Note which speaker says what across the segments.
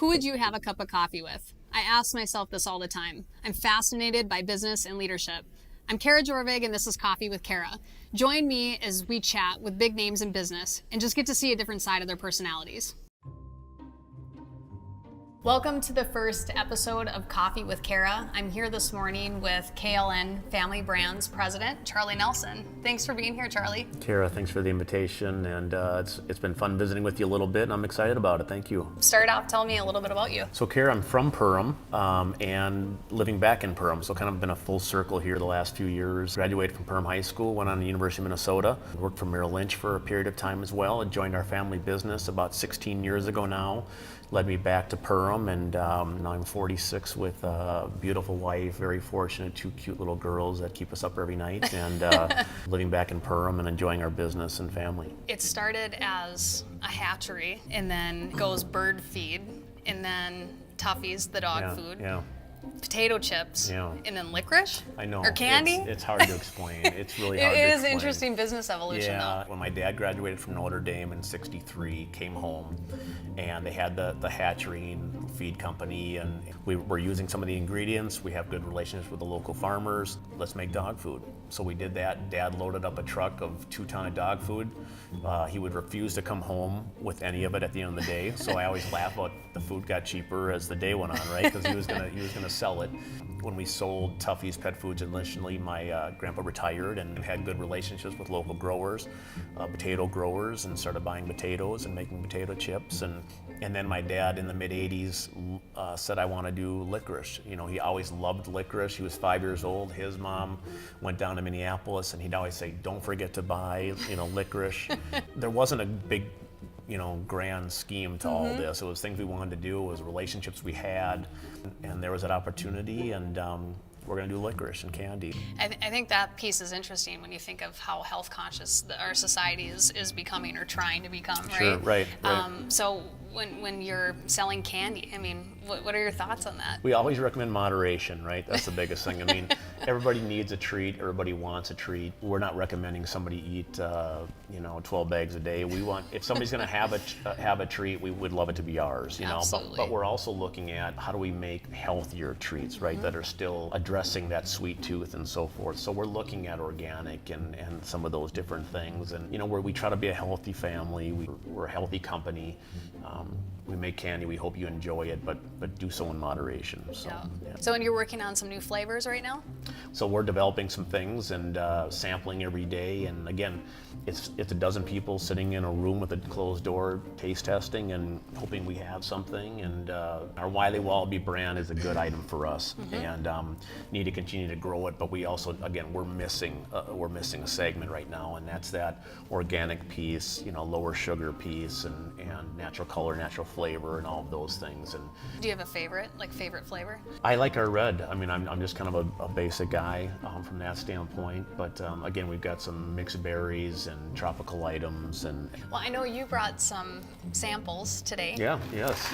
Speaker 1: Who would you have a cup of coffee with? I ask myself this all the time. I'm fascinated by business and leadership. I'm Kara Jorvig, and this is Coffee with Kara. Join me as we chat with big names in business and just get to see a different side of their personalities. Welcome to the first episode of Coffee with Kara. I'm here this morning with KLN Family Brands President, Charlie Nelson. Thanks for being here, Charlie.
Speaker 2: Kara, thanks for the invitation, and it's been fun visiting with you a little bit, and I'm excited about it. Thank you.
Speaker 1: Start off, tell me a little bit about you.
Speaker 2: So Kara, I'm from Perham and living back in Perham, so kind of been a full circle here the last few years. Graduated from Perham High School, went on to the University of Minnesota, worked for Merrill Lynch for a period of time as well, and joined our family business about 16 years ago now. Led me back to Perham, and now I'm 46 with a beautiful wife, very fortunate, two cute little girls that keep us up every night, and living back in Perham and enjoying our business and family.
Speaker 1: It started as a hatchery, and then goes bird feed, and then Tuffy's, the dog food.
Speaker 2: Yeah.
Speaker 1: Potato chips, and then licorice?
Speaker 2: I know.
Speaker 1: Or candy?
Speaker 2: It's hard to explain. It's really hard to explain.
Speaker 1: It is interesting business evolution, though.
Speaker 2: When my dad graduated from Notre Dame in '63, came home, and they had the hatchery and feed company, and we were using some of the ingredients. We have good relationships with the local farmers. Let's make dog food. So we did that. Dad loaded up a truck of 2 tons of dog food. He would refuse to come home with any of it at the end of the day. So I always laugh about the food got cheaper as the day went on, right? Because he was gonna sell it. When we sold Tuffy's Pet Foods initially, my grandpa retired and had good relationships with local growers, potato growers, and started buying potatoes and making potato chips. And then my dad in the mid-'80s said, I want to do licorice. You know, he always loved licorice. He was 5 years old. His mom went down to Minneapolis, and he'd always say, don't forget to buy, licorice. There wasn't a big grand scheme to all this. It was things we wanted to do, it was relationships we had, and there was that opportunity, and we're going to do licorice and candy.
Speaker 1: I think that piece is interesting when you think of how health conscious our society is becoming or trying to become, right?
Speaker 2: Sure, right.
Speaker 1: So when you're selling candy, I mean, what are your thoughts on that?
Speaker 2: We always recommend moderation, right? That's the biggest thing. I mean, everybody needs a treat, everybody wants a treat. We're not recommending somebody eat 12 bags a day. We want, if somebody's going to have a treat, we would love it to be ours,
Speaker 1: Absolutely.
Speaker 2: But we're also looking at how do we make healthier treats, right? That are still addressing that sweet tooth and so forth. So we're looking at organic and some of those different things, and where we try to be a healthy family, we're a healthy company. We make candy, we hope you enjoy it, but do so in moderation. So,
Speaker 1: So and you're working on some new flavors right now?
Speaker 2: So we're developing some things and sampling every day, and again, it's a dozen people sitting in a room with a closed door taste testing and hoping we have something, and our Wiley Wallaby brand is a good item for us, and need to continue to grow it, but we also, again, we're missing a segment right now, and that's that organic piece, lower sugar piece, and natural color, natural flavor, and all of those things. And
Speaker 1: do you have a favorite flavor?
Speaker 2: I like our red. I mean, I'm just kind of a basic guy from that standpoint, but again, we've got some mixed berries and tropical items. And
Speaker 1: well, I know you brought some samples today.
Speaker 2: Yes.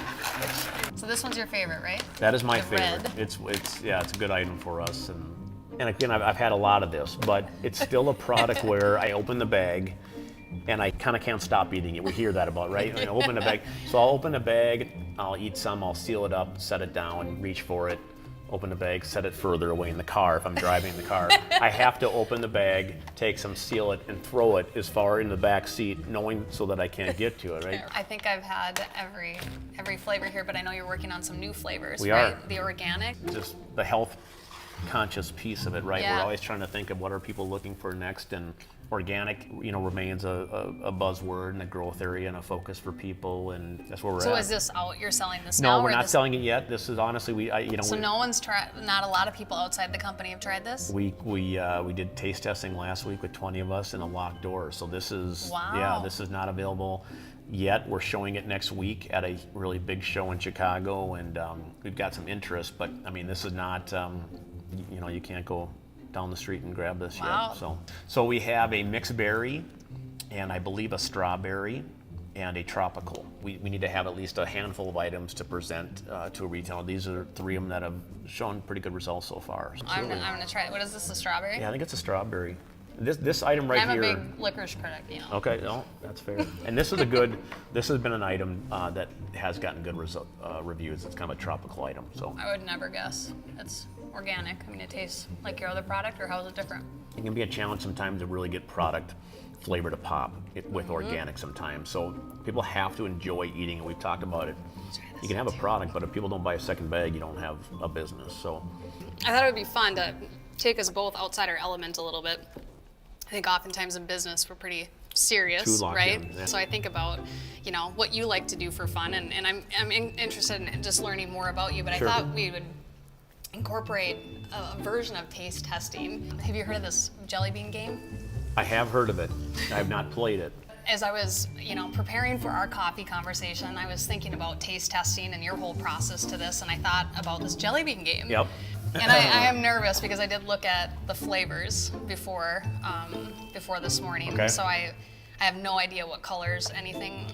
Speaker 1: So this one's your favorite, right?
Speaker 2: That is my
Speaker 1: the
Speaker 2: favorite.
Speaker 1: Red.
Speaker 2: It's a good item for us, and again, I've had a lot of this, but it's still a product where I open the bag and I kind of can't stop eating it. We hear that about, right? I open the bag. So I'll open the bag, I'll eat some, I'll seal it up, set it down, reach for it, open the bag, set it further away in the car if I'm driving the car. I have to open the bag, take some, seal it, and throw it as far in the back seat, knowing so that I can't get to it, right?
Speaker 1: I think I've had every flavor here, but I know you're working on some new flavors,
Speaker 2: We
Speaker 1: right?
Speaker 2: are.
Speaker 1: The organic.
Speaker 2: Just the health conscious piece of it, right?
Speaker 1: Yeah.
Speaker 2: We're always trying to think of what are people looking for next, and organic, remains a buzzword and a growth area and a focus for people, and that's where we're at.
Speaker 1: So is this out? You're selling this now?
Speaker 2: No, we're not selling it yet. This is honestly,
Speaker 1: So no one's tried. Not a lot of people outside the company have tried this.
Speaker 2: We did taste testing last week with 20 of us in a locked door. So this is this is not available yet. We're showing it next week at a really big show in Chicago, and we've got some interest. But I mean, this is not you can't go down the street and grab this yet. So we have a mixed berry, and I believe a strawberry, and a tropical. We need to have at least a handful of items to present to a retailer. These are 3 of them that have shown pretty good results so far.
Speaker 1: I'm gonna try it. What is this? A strawberry?
Speaker 2: Yeah, I think it's a strawberry. This item right
Speaker 1: I'm
Speaker 2: here.
Speaker 1: a big licorice critic, you know.
Speaker 2: Okay, no, that's fair. And this has been an item that has gotten good reviews. It's kind of a tropical item, so.
Speaker 1: I would never guess. It's organic. I mean, it tastes like your other product, or how is it different?
Speaker 2: It can be a challenge sometimes to really get product flavor to pop with organic sometimes. So people have to enjoy eating, and we've talked about it. You can have a product, but if people don't buy a second bag, you don't have a business. So
Speaker 1: I thought it would be fun to take us both outside our element a little bit. I think oftentimes in business we're pretty serious, right?
Speaker 2: In, yeah.
Speaker 1: So I think about, you know, what you like to do for fun, and I'm interested in just learning more about you. But
Speaker 2: Sure.
Speaker 1: I thought we would incorporate a version of taste testing. Have you heard of this jelly bean game?
Speaker 2: I have heard of it. I have not played it.
Speaker 1: As I was, you know, preparing for our coffee conversation, I was thinking about taste testing and your whole process to this, and I thought about this jelly bean game.
Speaker 2: Yep.
Speaker 1: And I am nervous because I did look at the flavors before this morning.
Speaker 2: Okay.
Speaker 1: So I have no idea what colors anything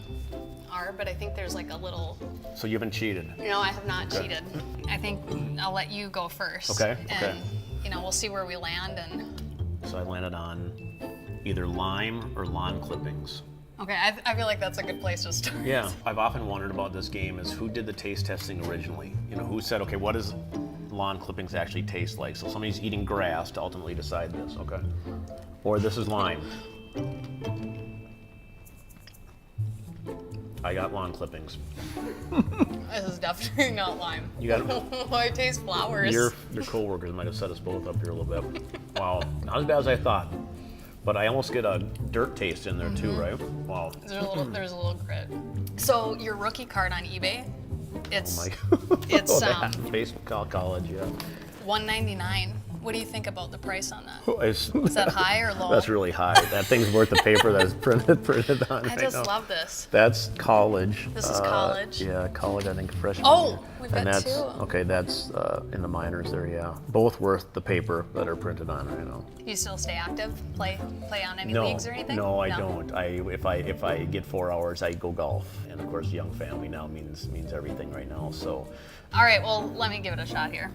Speaker 1: are, but I think there's like a little.
Speaker 2: So you haven't cheated?
Speaker 1: No, I have not
Speaker 2: Okay.
Speaker 1: cheated. I think I'll let you go first.
Speaker 2: Okay,
Speaker 1: And,
Speaker 2: okay.
Speaker 1: you know, we'll see where we land. And
Speaker 2: So I landed on either lime or lawn clippings.
Speaker 1: okay, I feel like that's a good place to start.
Speaker 2: Yeah, I've often wondered about this game is who did the taste testing originally? You know, who said, okay, what does lawn clippings actually taste like? So somebody's eating grass to ultimately decide this, okay? Or this is lime. I got lawn clippings.
Speaker 1: This is definitely not lime.
Speaker 2: You got
Speaker 1: I taste flowers.
Speaker 2: your coworkers might have set us both up here a little bit. Wow, not as bad as I thought. But I almost get a dirt taste in there too, right? Wow.
Speaker 1: There's a little grit. So your rookie card on eBay, it's
Speaker 2: Oh my God.
Speaker 1: it's
Speaker 2: Facebook college, yeah.
Speaker 1: $199. What do you think about the price on that?
Speaker 2: Is
Speaker 1: Is that high or low?
Speaker 2: That's really high. That thing's worth the paper that's printed on.
Speaker 1: I
Speaker 2: right
Speaker 1: just
Speaker 2: now.
Speaker 1: love this.
Speaker 2: That's college.
Speaker 1: This is college?
Speaker 2: Yeah, college. I think freshman.
Speaker 1: Oh,
Speaker 2: year.
Speaker 1: we've
Speaker 2: And
Speaker 1: got
Speaker 2: that's
Speaker 1: two.
Speaker 2: okay. That's in the minors there. Yeah, both worth the paper that are printed on right now.
Speaker 1: You still stay active? Play on any
Speaker 2: No,
Speaker 1: leagues or anything?
Speaker 2: no, I don't. If I get 4 hours, I go golf, and of course, young family now means everything right now. So,
Speaker 1: All right, well, let me give it a shot here.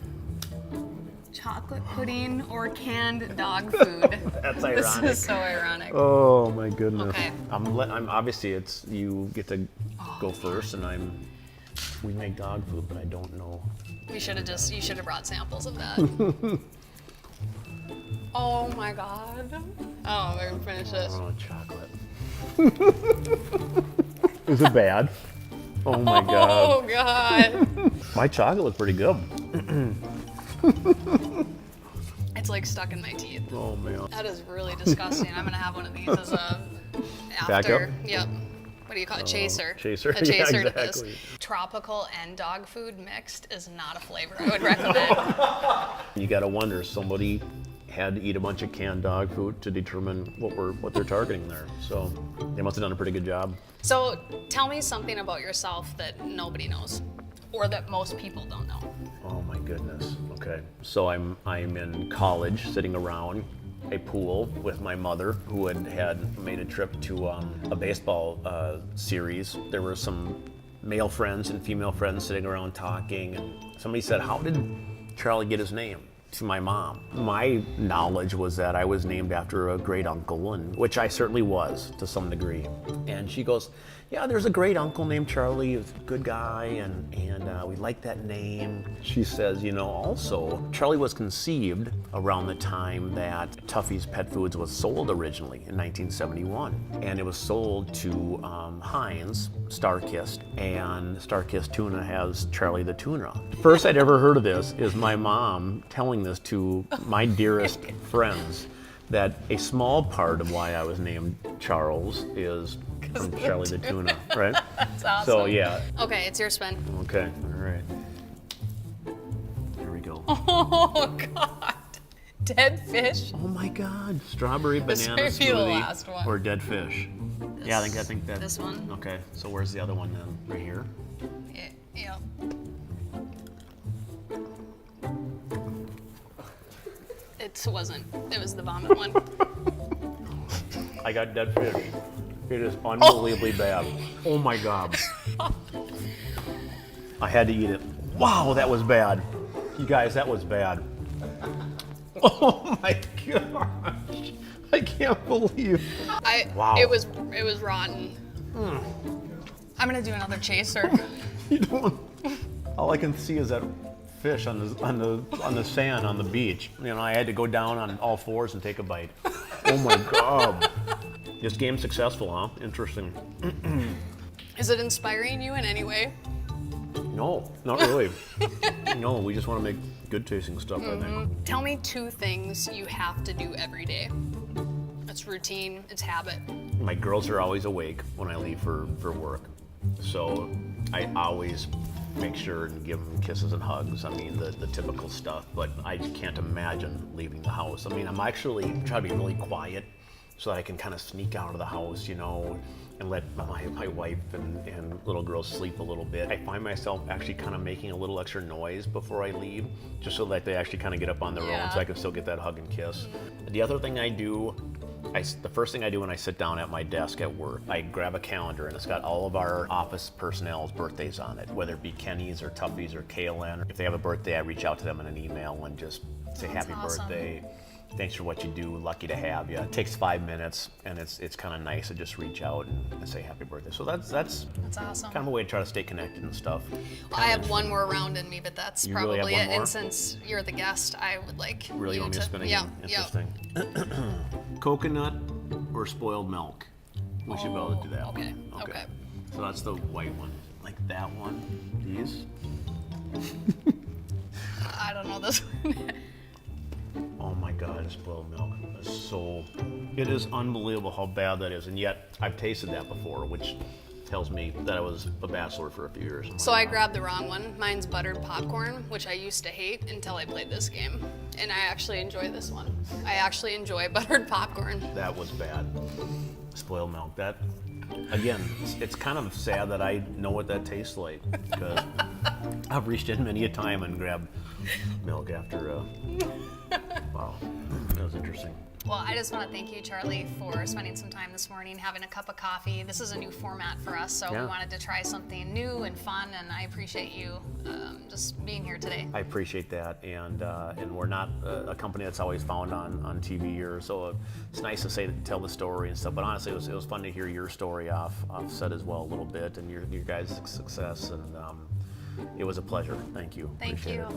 Speaker 1: Chocolate pudding or canned dog food?
Speaker 2: That's
Speaker 1: This
Speaker 2: ironic.
Speaker 1: is so ironic.
Speaker 2: Oh my goodness.
Speaker 1: Okay.
Speaker 2: I'm obviously it's you get to go first, and we make dog food, but I don't know.
Speaker 1: You should have brought samples of that. Oh my God. Oh, we're gonna finish this.
Speaker 2: Oh, chocolate. Is it bad? Oh my God.
Speaker 1: Oh God.
Speaker 2: My chocolate was pretty good.
Speaker 1: It's like stuck in my teeth.
Speaker 2: Oh man.
Speaker 1: That is really disgusting. I'm gonna have one of these as a
Speaker 2: Backup?
Speaker 1: after. Yep. What do you call it? Chaser.
Speaker 2: Chaser.
Speaker 1: A chaser
Speaker 2: Yeah,
Speaker 1: to this.
Speaker 2: exactly.
Speaker 1: Tropical and dog food mixed is not a flavor I would recommend.
Speaker 2: You gotta wonder, somebody had to eat a bunch of canned dog food to determine what they're targeting there. So they must have done a pretty good job.
Speaker 1: So tell me something about yourself that nobody knows, or that most people don't know.
Speaker 2: Oh my goodness. Okay. So I'm in college, sitting around a pool with my mother, who had made a trip to a baseball series. There were some male friends and female friends sitting around talking, and somebody said, "How did Charlie get his name?" To my mom. My knowledge was that I was named after a great uncle, and which I certainly was to some degree. And she goes, "Yeah, there's a great uncle named Charlie. He's a good guy, and we like that name." She says, "You know, also Charlie was conceived around the time that Tuffy's Pet Foods was sold originally in 1971, and it was sold to Heinz, Starkist, and Starkist Tuna has Charlie the Tuna." First I'd ever heard of this is my mom telling this to my dearest friends, that a small part of why I was named Charles is from Charlie the Tuna, right?
Speaker 1: That's awesome.
Speaker 2: So yeah,
Speaker 1: Okay, it's your spin.
Speaker 2: okay, all right. Here we go.
Speaker 1: Oh God. Dead fish?
Speaker 2: Oh my God, strawberry
Speaker 1: This
Speaker 2: banana
Speaker 1: might be the
Speaker 2: smoothie
Speaker 1: last one.
Speaker 2: or dead fish. Yeah, I think that.
Speaker 1: This one?
Speaker 2: Okay, so where's the other one then? Right here?
Speaker 1: Yeah. It was the vomit one.
Speaker 2: I got dead fish. It is unbelievably bad. Oh my God. I had to eat it. Wow, that was bad. You guys, that was bad. Oh my gosh. can't believe. Wow.
Speaker 1: It was rotten. I'm gonna do another chaser.
Speaker 2: You don't. All I can see is that fish on the sand on the beach. You know, I had to go down on all fours and take a bite. Oh my God. This game's successful, huh? Interesting.
Speaker 1: Is it inspiring you in any way?
Speaker 2: No, not really. No, we just want to make good tasting stuff, I think.
Speaker 1: Tell me 2 things you have to do every day. It's routine, it's habit.
Speaker 2: My girls are always awake when I leave for work. So I always make sure and give them kisses and hugs. I mean, the typical stuff, but I can't imagine leaving the house. I mean, I'm actually trying to be really quiet so that I can kind of sneak out of the house, you know, and let my wife and little girls sleep a little bit. I find myself actually kind of making a little extra noise before I leave, just so that they actually kind of get up on their own, so I can still get that hug and kiss. The other thing I do, the first thing I do when I sit down at my desk at work, I grab a calendar and it's got all of our office personnel's birthdays on it, whether it be Kenny's or Tuffy's or KLN. If they have a birthday, I reach out to them in an email and just say happy birthday. Thanks for what you do, lucky to have you. It takes 5 minutes, and it's kind of nice to just reach out and say happy birthday. So that's
Speaker 1: awesome.
Speaker 2: Kind of a way to try to stay connected and stuff.
Speaker 1: Well, I have one more round in me, but that's
Speaker 2: You
Speaker 1: probably
Speaker 2: really have
Speaker 1: it.
Speaker 2: one more?
Speaker 1: And since you're the guest, I would like
Speaker 2: Really
Speaker 1: you
Speaker 2: want me to spin again? Interesting. Coconut or spoiled milk? We should be able to do that
Speaker 1: okay,
Speaker 2: one.
Speaker 1: okay.
Speaker 2: So that's the white one. Like that one. These.
Speaker 1: I don't know this one.
Speaker 2: Oh my God, spoiled milk. It is unbelievable how bad that is, and yet I've tasted that before, which tells me that I was a bachelor for a few years.
Speaker 1: So I grabbed the wrong one. Mine's buttered popcorn, which I used to hate until I played this game. And I actually enjoy this one. I actually enjoy buttered popcorn.
Speaker 2: That was bad. Spoiled milk. That, again, it's kind of sad that I know what that tastes like, because I've reached in many a time and grabbed milk after. Wow, that was interesting.
Speaker 1: Well, I just want to thank you, Charlie, for spending some time this morning, having a cup of coffee. This is a new format for us, so we wanted to try something new and fun, and I appreciate you just being here today.
Speaker 2: I appreciate that, and we're not a company that's always found on TV, or so it's nice to tell the story and stuff. But honestly, it was fun to hear your story offset as well a little bit, and your guys' success, and it was a pleasure. Thank you.
Speaker 1: Thank
Speaker 2: Appreciate
Speaker 1: you.
Speaker 2: it.